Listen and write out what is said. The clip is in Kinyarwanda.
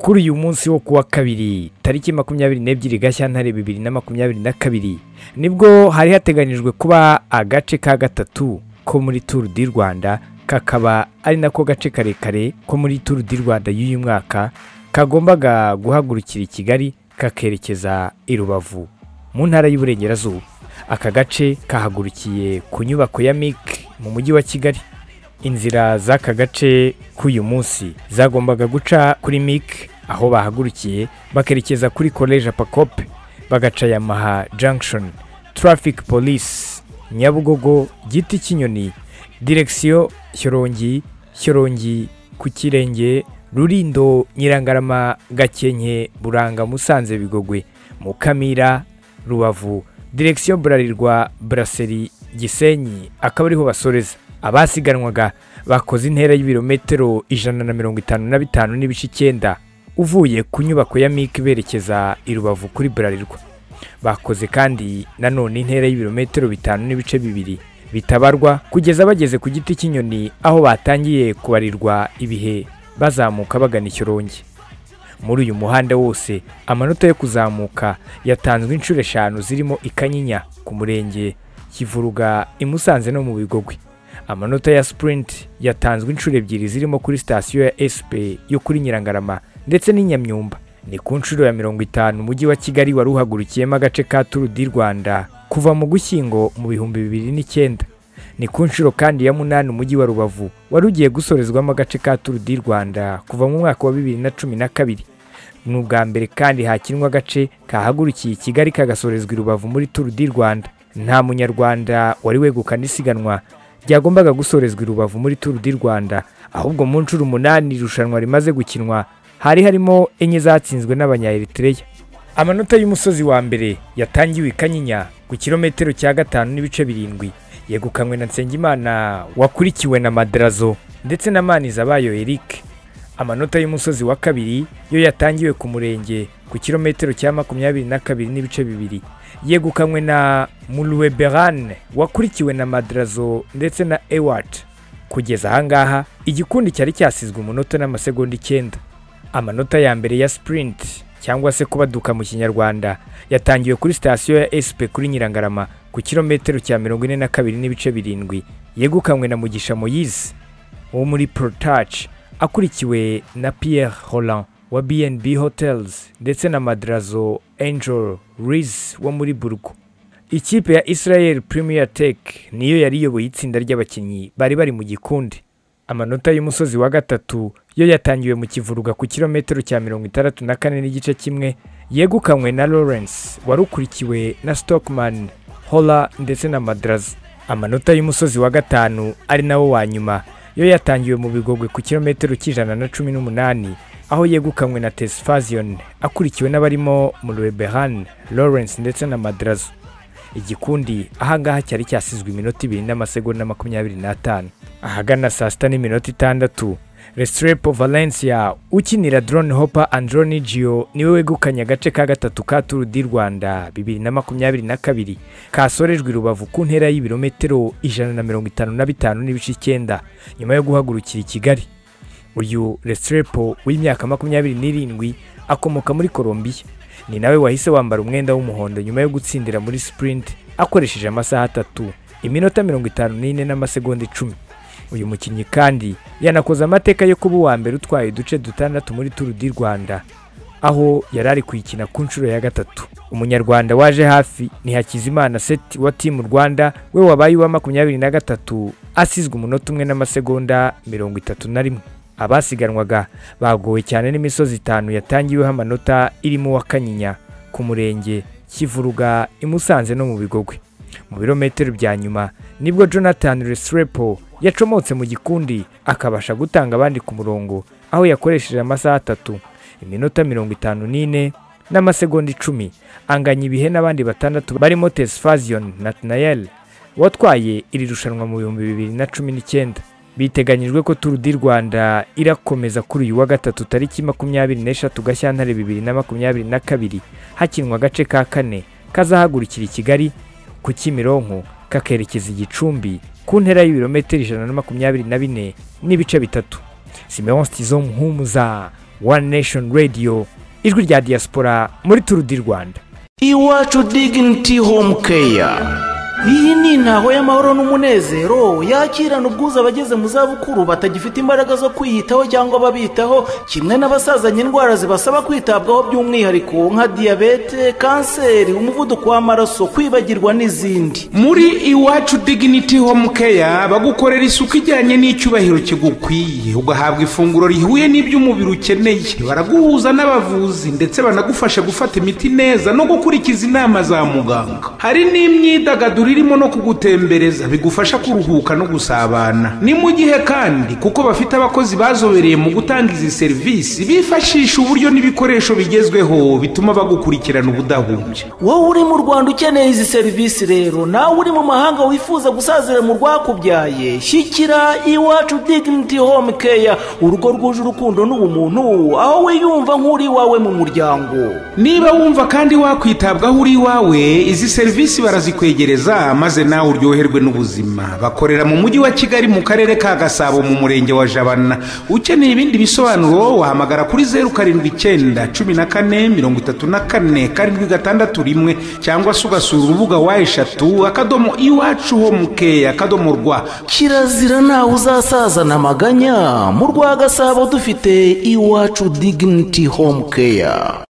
kuri uyu munsi wo kuwa kabiri tariki 22 Gashyantare 2022 nibwo hari hateganyijwe kuba agace ka gatatu ko muri Tour du Rwanda, kakaba ari nako gace karekare ko muri Tour du Rwanda y'uyu mwaka kagombaga guhagurukira Kigali kakerekeza i Rubavu mu ntara y'Uburengerazuba. Aka gace kahagurukiye ku nyubako ya MIC mu mujyi wa Kigali. Inzira z'aka gace k'uyu munsi zagombaga guca kuri MIC aho bahagurukiye bakerekeza kuri College Pacope, bagaca Yamaha Junction, Traffic Police, Nyabugogo, Giti Kinyoni, Direction Shyorongi ku Kirenge, Rurindo, Nyirangarama, Gakenke, Buranga, Musanze, Bigogwe, Mukamira, Rubavu, Direction Burarirwa, Brasserie, Gisenyi, akaba ariho basoreza. Abasiganwaga bakoze intera y'ibirometero 155 n'ibice 9 uvuye ku nyubako ya MIC berekeza i Rubavu kuri Burarirwa. Bakoze kandi nanone intera y'ibirometero 5 n'ibice 2 bitabarwa kugeza bageze ku Giti Kinyoni, aho batangiye kubarirwa ibihe bazamuka bagana Shyorongi. Muri uyu muhanda wose amanota yo kuzamuka yatanzwe inshuro 5 zirimo ikanyinya ku murenge, Kivuruga, imusanze no mu Bigogwe. Amanota ya sprint yatanzwe inshuro 2 zirimo kuri station ya SP yo kuri Nyirangarama ndetse n'Inyamyumba. Ni ku nshuro ya 50 umujyi wa Kigali waruhagurukiyemo agace ka Tour du Rwanda kuva mu Gushyingo mu 2009. Ni ku nshuro kandi ya 8 umujyi wa Rubavu warugiye gusorezwamo agace ka Tour du Rwanda kuva mu mwaka wa 2012. N'ubwa mbere kandi hakinwa agace kahagurukiye Kigali kagasorezwa i Rubavu muri Tour du Rwanda. Nta munyarwanda wari wegukana isiganwa ryagombaga gusorezwa i Rubavu muri Tour du Rwanda, ahubwo mu nshuro 8 irushanwa rimaze gukinwa hari harimo enye zatsinzwe n'Abanya-Eritrea. Amanota y'umusozi wa mbere yatangiwe ikanyinya ku kilometero cya 5 n'ibice 7 yegukanywe na Nsengimana wakurikiwe na Madrazo ndetse na Manizabayo Eric. Amanota y'umusozi wa kabiri yo yatangiwe ku murenge ku kilometero cya 22 n'ibice 2 yegukanywe na Mulweberan wakurikiwe na Madrazo ndetse na Ewart. Kugeza ahangaha igikundi cyari cyasizwe umunota n'amasegonda 9. Amanota ya mbere ya sprint cyangwa se kubaduka mu Kinyarwanda yatangiwe kuri station ya SP kuri Nyirangarama ku kilometero cya 42 n'ibice 7 yegukanywe na Mugisha Moise wo muri Protouch, akurikiwe na Pierre Roland wa BNB Hotels ndetse na Madrazo Angel Riz wo muri Burgo. Ikipe ya Israel Premier Tech niyo yari yoboye itsinda ry'abakinnyi bari mu gikundi. Amanota y'umusozi wa gatatu yo yatangiwe mu Kivuruga ku kilometero cya 64 n'igice kimwe yegukanywe na Lawrence warukurikiwe na Stockman, Hola ndetse na Madrazo. Amanota y'umusozi wa gatanu ari nawo wa nyuma yo yatangiwe mu Bigogwe ku kilometero cy'118 aho yegukanywe na Tesfazion akurikiwe n'abarimo Mulweberan, Lawrence ndetse na Madrazo. Igikundi ahangaha cyari cyasizwe iminota 2 n'amasegonda 25. Ahagana saa 6:06 Restrepo Valencia ukinira drone hopper Androni Giocattoli niwe wegukanye agace ka gatatu ka Tour du Rwanda 2022 kasorejwe i Rubavu ku ntera y'ibirometero 155 n'ibice 9 nyuma yo guhagurukira i Kigali. Uyu Restrepo w'imyaka 27 akomoka muri Colombia, ni nawe wahise wambara umwenda w'umuhondo nyuma yo gutsindira muri sprint akoresheje amasaha 3 iminota 54 n'amasegonda 10. Uyu mukinnyi kandi yanakoze amateka yo kuba uwa mbere utwaye uduce 6 muri Tour du Rwanda, aho yarari kuyikina ku nshuro ya gatatu. Umunyarwanda waje hafi ni Hakizimana Seti wa Team Rwanda, we wabaye wa 23 asizwe umunota 1 n'amasegonda 31. Abasiganwaga bagowe cyane n'imisozi 5 yatangiweho amanota irimo wa Kanyinya ku murenge, Kivuruga, imusanze no mu Bigogwe. Mu birometero bya nyuma nibwo Jhonatan Restrepo yacomotse mu gikundi akabasha gutanga abandi ku murongo, aho yakoresheje amasaha 3 iminota 54 n'amasegonda 10 anganya ibihe n'abandi batandatu barimo Tesfazion Nathanael watwaye iri rushanwa mu 2019. Biteganyijwe ko Tour du Rwanda irakomeza kuri uyu wa gatatu tariki 23 Gashyantare 2022 hakinwa agace ka 4 kazahagurukira i Kigali ku Kimironko kakerekeza i Gicumbi ku ntera y'ibirometero 124 n'ibice 3. Simeon Stizo Muhumuza One Nation Radio, ijwi rya diaspora muri Tour du Rwanda. Iwacu Dignity Home Care. Iyi ni intaho y'amahoro n'umunezero yakirana ubwuzu abageze mu zabukuru batagifite imbaraga zo kwiyitaho cyangwa babitaho, kimwe n'abasazanye indwara zibasaba kwitabwaho by'umwihariko nka diabete, kanseri, umuvuduko w'amaraso, kwibagirwa n'izindi. Muri Iwacu Dignity Home Care bagukorera isuku ijyanye n'icyubahiro kigukwiye, ugahabwa ifunguro rihuye n'iby'umubiri ukeneye. Baraguhuza n'abavuzi ndetse banagufasha gufata imiti neza no gukurikiza inama za muganga. Hari n'imyidagaduro irimo no kugutembereza bigufasha kuruhuka no gusabana. Ni mu gihe kandi kuko bafite abakozi bazobereye mu gutanga izi serivisi, bifashisha uburyo n'ibikoresho bigezweho bituma bagukurikirana ubudahumbya. Wowe uri mu Rwanda ukeneye izi serivisi rero, nawe uri mu mahanga wifuza gusazira mu rwakubyaye, shyikira Iwacu Dignity Home Care, urugo rwuje urukundo n'ubumuntu, aho wiyumva nk'uri wawe mu muryango. Niba wumva kandi wakwitabwaho uri wawe, izi serivisi barazikwegereza maze nawe uryoherwe n'ubuzima. Bakorera mu mujyi wa Kigali mu karere ka Gasabo mu murenge wa Jabana. Ukeneye ibindi bisobanuro wahamagara kuri 079 14 34 761 cyangwa se ugasura urubuga wa eshatu @iwachuhomecare.rw. Kirazira nawe uzasazana amaganya. Mu rwa Gasabo dufite Iwacu Dignity Home Care.